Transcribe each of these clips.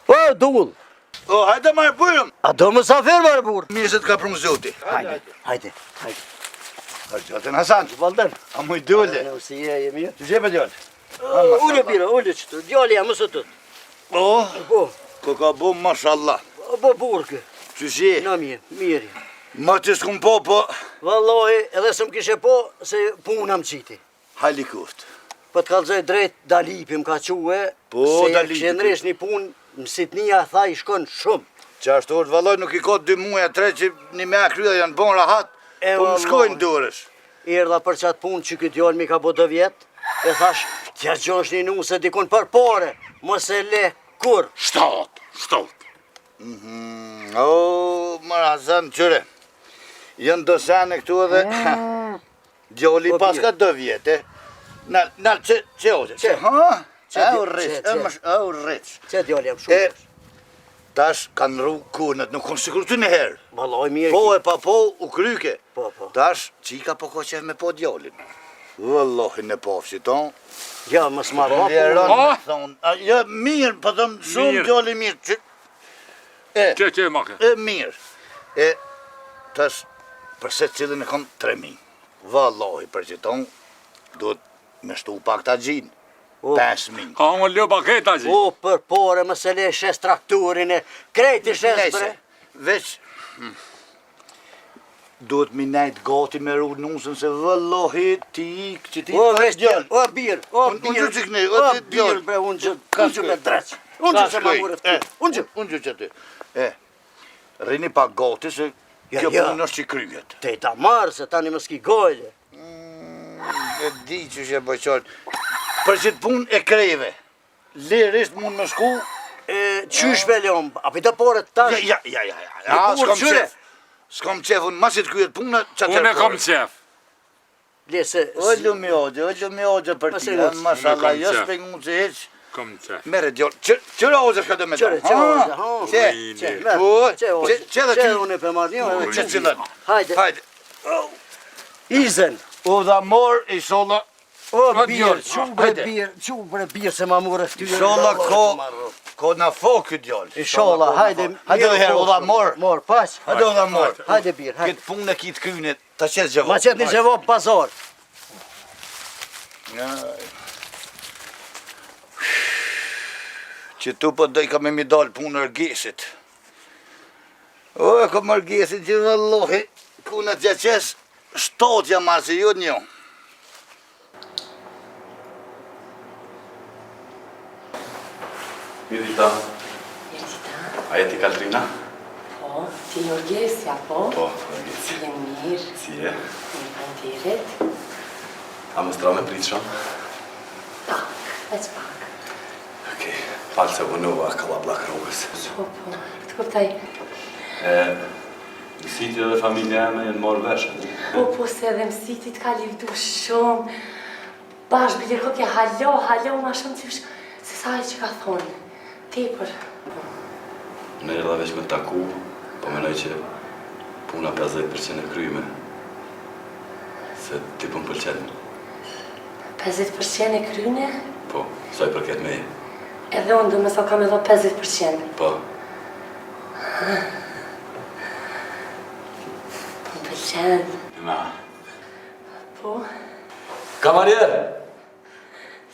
O, dull. O, hajde marë bujëm. A do mësafir marë burë? Mirë se të ka prunë zoti. Hajde. Gjallën Hasan. Valden. A mu i dole. Si je mirë? Të gjepe gjallë. Ullë bira, ullë qëtë. Djali jam mësë të. O, ko ka bu, mashallah. Po burë kë. Që shi? Na mirë. Ma që s'kum po. Vallohi, edhe se më kishe po, se puna më qiti. Hajli kuft. Po të kalzoj drejt Dalipi më ka quhe, se që nresh një punë, mësitnia tha i shkon shumë. Që ashtu është valloj nuk i ka 2 muaj, 3 që një me krya janë bon rahat, po më shkojnë durësh. Erdha për qatë punë që këtë djallë mi ka bo 2 vjetë, e thash, tja gjosh një nuse dikun për pare, mos e le kur. Shtot. O, mëra zënë qëre, jënë dosane këtu edhe, djali pas ka 2 vjetë, Nal, që oqe? Që? Au rriq. Që djali jam shumë? Tash kanë rru kunët, nuk konë sikur ty në herë. Valoj mirë. Po e pa po, u kryke. Po. Tash, qika po ko qef me po djallin. Vëllohi në pofë që tonë. Ja, më s'marra po. Ja, mirë, po thëmë shumë djalli mirë. Që make? Mirë. Tash, përse cilën e kom 3.000. Vëllohi për që tonë, duhet me shtu pak ta gjinë, 5.000. Ka më lë paketa gjinë. O, për pore, më se le shes trakturin e krejti shes bre. Veç, duhet mi nejt gati me ru nusën se vëllohi ti ikë që ti veç gjallë. O, birë, Unë gjë që këne, o ti birë bre, unë gjë me dreq. Unë gjë që ma murët këtu. Unë gjë që ti. Rini pak gati se kjo punë është që kryet. Te ta marë se tani më s'ki gojle. E di që që bëqonë. Për që të punë e kreve, lirisht mund më shku. Qysh veljon, api të pore të tash? Ja, s'kom qef. S'kom qef, unë masit kryet punë, që Unë e kom qef. Lese... O lumi ogje për ti, mashallah, jo s'pengu që heq. Kom qef. Mere djollë, qëra ogje këtë me ta? Qe unë e për marrë një, Qe cilën? hajde. Izen. O dha mor, i sholla. O birë, qubre birë se ma mure ftyre. Sholla ko na fok këtë djollë. I sholla, hajde. Hajde dhe herë, o dha mor. Mor, pas. Hajde o dha mor. Hajde birë, hajde. Këtë punë në kitë krynet, ta qetë gjevop. Ma qetë një gjevop pazar. Që tu po doj ka me mi dalë punë Ergesit. O, e kom Ergesit që vëllohi, ku në të gjaqes, shtotja marë që ju një. Mirita. A jeti Katrina? Po, ti Jorgesja, po? Po, Jorgesja. Si je mirë? Si je? Mirë pantiret? A më stra me pritë shumë? Pak, veç pak. Okej, palë se vënova ka la blak rogës. Po, të kuptaj. Mësiti edhe familja eme jenë morë vesh, Po, se edhe mësitit ka livdu shumë. Bash, bile kokja halo, ma shumë që se sa i që ka thonë. Tepër. Në erdha veç me taku, po menoj që puna 50% e kryme. Se ti pun pëlqen. 50% e kryne? Po, saj përket me. Edhe unë do me sa kam edhe 50%. Po. Po pëlqen. Na. Po? Kamarjer!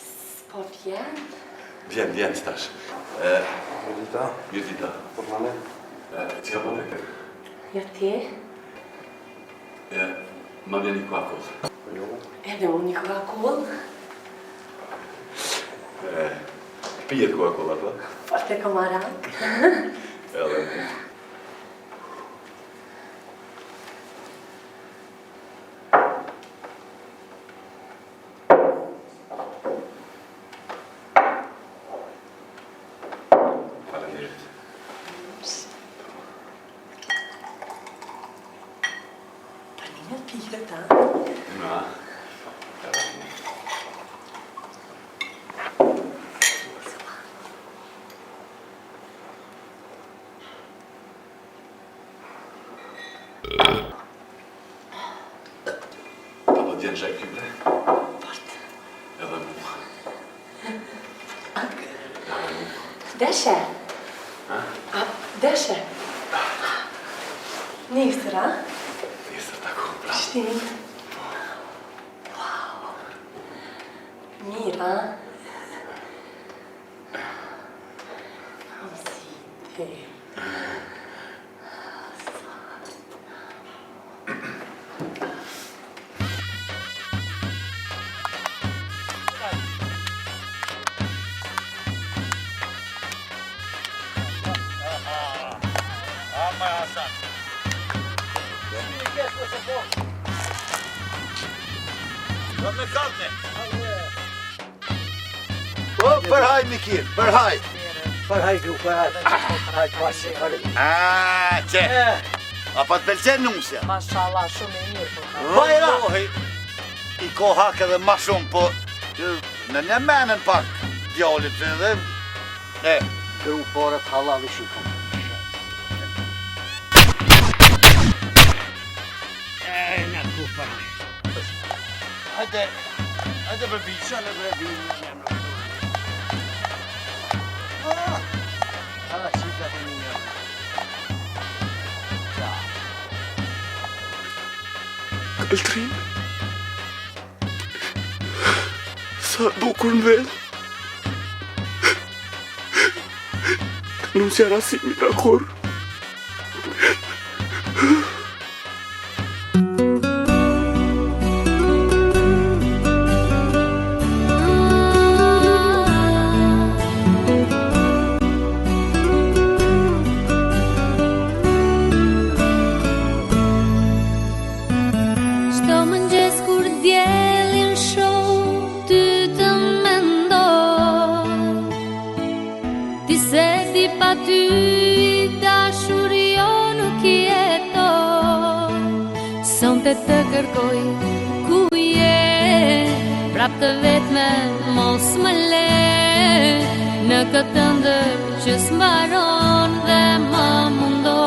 S'po vjen? Vjen, stash. Mirëdita. Po plane? Që ka përne? Jo ti? Ma vjen një kuakull. Edhe unë një kuakull? Pijet kuakull, ato? Parte komarak. Edhe. Apo t'jen zhek kybre? Part. Edhe mu. Deshe? A, deshe? Nisër, a? Nisër tako, bravo. Shtin? Wow. Mirë, a? Amësite. Përhaj, Mikir, përhaj. Përhaj, gru, përhaj, pasi, Që? A pa të pëlqen nusja? Mashallah, shumë e mirë. Vajra! I ko hak edhe ma shumë, po në një menën pak djallit edhe. Gru, porët halal i shikon. Në ku përhaj. Hajde për biqë. Në brevinë, qika të një. Altrin, sa bukur në vedë. Nuk që rasimi në kur. Sonte të kërkoj ku je, prap të vetme mos më le, në këtë ndër që s'mbaron dhe më mundo.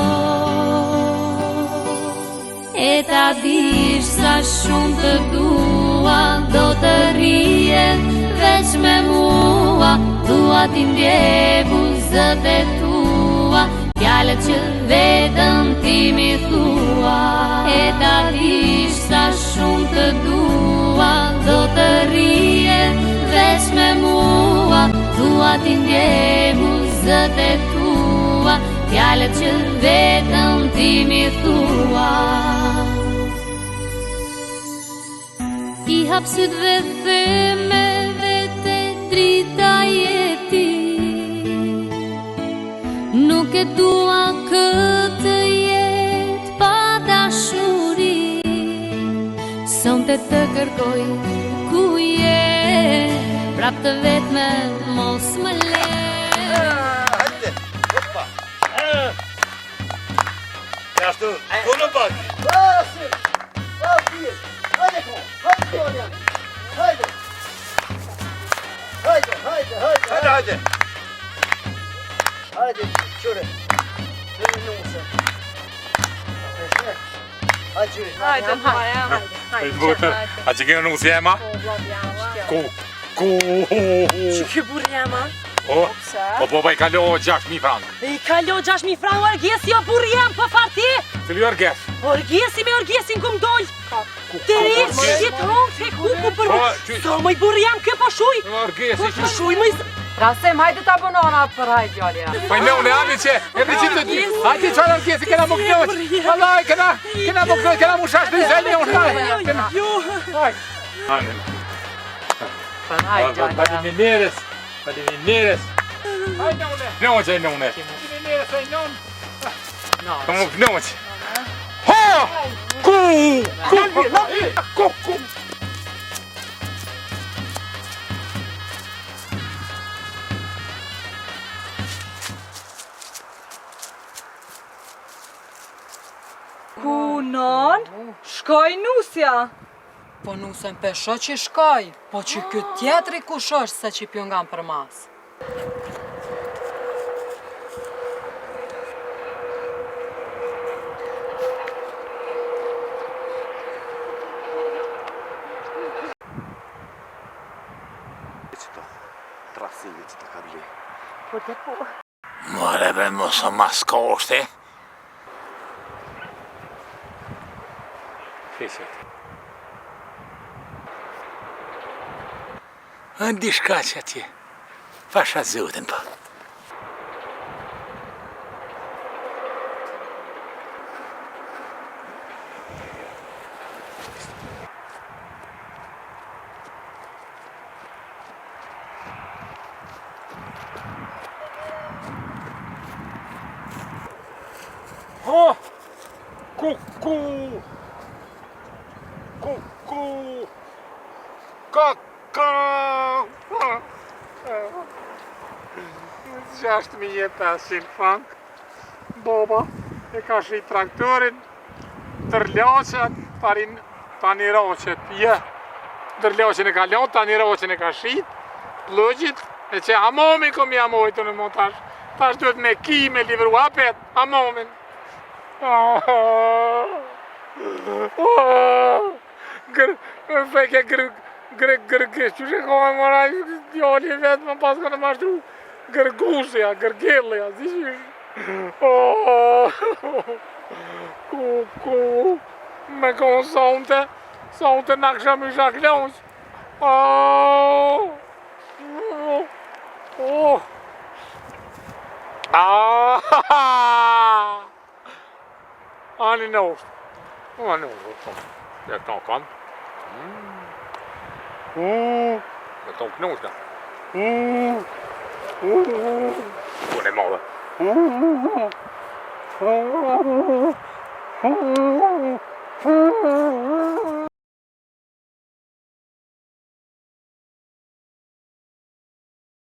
E ta dish sa shumë të dua, do të rije veç me mua, dua t'i ndje buzët e tua, fjalët që vetëm ti mi thua. E ta dish sa shumë të dua, do të rije veç me mua, dua t'i ndje buzët e tua, fjalët që vetëm ti mi thua. I hap syt've theme vete drita jeti, nuk e dua këtë jetë pa dashuri. Sonte të kërkoj ku je, prap të vetme mos më le. Hajde, hoppa. Ashtu, ku në baki? Pasi, pasi, hajde ko, hajde Dorian, hajde. Hajde. Hajde, qure, të një nusë. Hajde, qure. Hajde, hajde. A që kënë nusë jema? Ku? Që kë burë jema? Po i kalo 6.000 frank. I kalo 6.000 frank, Orgjesi o burë jem, po farti? Cili Orges? Orgjesi me Orgjesin këm doj. Të rejtë shqitë hongë, fek huku për mu. Sa më i burë jem kë po shuj? Orgesi Po shuj më i... Rasem, hajde ta bënona për hajtë gjallja. Pa i nëune, abi që, e për qitë të ty. Hajde që Orgesi, këna më kënjoq. Valaj, këna më kënjoq, këna më shash në zëllë, Hajde. Për hajtë gjallja. Faleminderes. Hajde nëune. Knoq e nëune. Faleminderes e nëun. Të më knoq. Ha! Ku! Ku non? Shkoj nusja. Po nusën pesho që shkoj, po që këtë tjetëri kush është se që pjongan për mas. Që të trasimi që të ka bje. More be mos o maskoshte. Fishet. Në dishka që atje. Fasha zotin po. Oh! Cucu! Cucu! Caca! 6.500 frank. Baba e ka shit traktorin, tërlaqet, tani raqet, tërlaqen e ka lon, tani raqen e ka shit, plëgjit, e që hamomi kom jamojtë në montash, tash duhet me ki, me livru apet, hamomin. Feke gërgës, që që ka e mora djali vetë më pas kënë mashtru gërgusja, gërgellja, si qysh. Kuku, me konë sonte në kësha më shaklonq. Ani në ushtë. Ani në ushtë. Dhe këto kam. Dhe këto knushta. Unë e madhe.